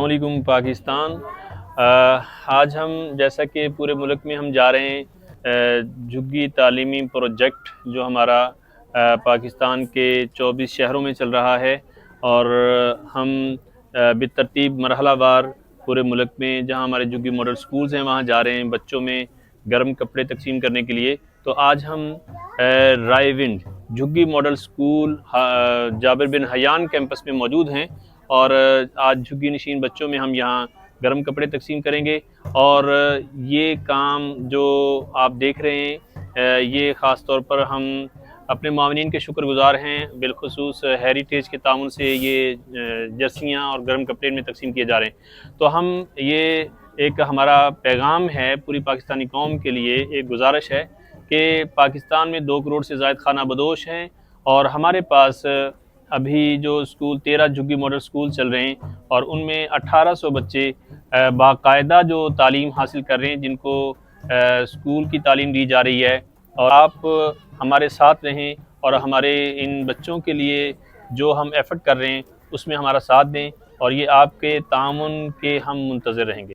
अस्सलामुअलैकुम पाकिस्तान। आज हम जैसा कि पूरे मुल्क में हम जा रहे हैं झुग्गी तालीमी प्रोजेक्ट जो हमारा पाकिस्तान के 24 शहरों में चल रहा है, और हम बेतरतीब मरहलावार पूरे मुल्क में जहां हमारे झुग्गी मॉडल स्कूल्स हैं वहां जा रहे हैं बच्चों में गर्म कपड़े तकसीम करने के लिए। तो आज हम रायविंड झुग्गी model school Jabir bin Hayyan campus में मौजूद हैं, और आज झुग्गी नशीन बच्चों में हम यहाँ गर्म कपड़े तकसीम करेंगे। और ये काम जो आप देख रहे हैं ये ख़ास तौर पर हम अपने मावनीन के शुक्रगुज़ार हैं। बिलखुसूस हेरिटेज के ताउन से ये जर्सियाँ और गर्म कपड़े में तकसीम किए जा रहे हैं। तो हम ये एक हमारा पैगाम है पूरी पाकिस्तानी कौम के लिए, एक गुजारिश है कि पाकिस्तान में 2 करोड़ से ज़ायद खाना बदोश हैं, और हमारे पास अभी जो स्कूल 13 झुग्गी मॉडल स्कूल चल रहे हैं, और उनमें 1800 बच्चे बाकायदा जो तालीम हासिल कर रहे हैं, जिनको स्कूल की तालीम दी जा रही है। और आप हमारे साथ रहें और हमारे इन बच्चों के लिए जो हम एफ़र्ट कर रहे हैं उसमें हमारा साथ दें, और ये आपके तामुन के हम मुंतज़िर रहेंगे।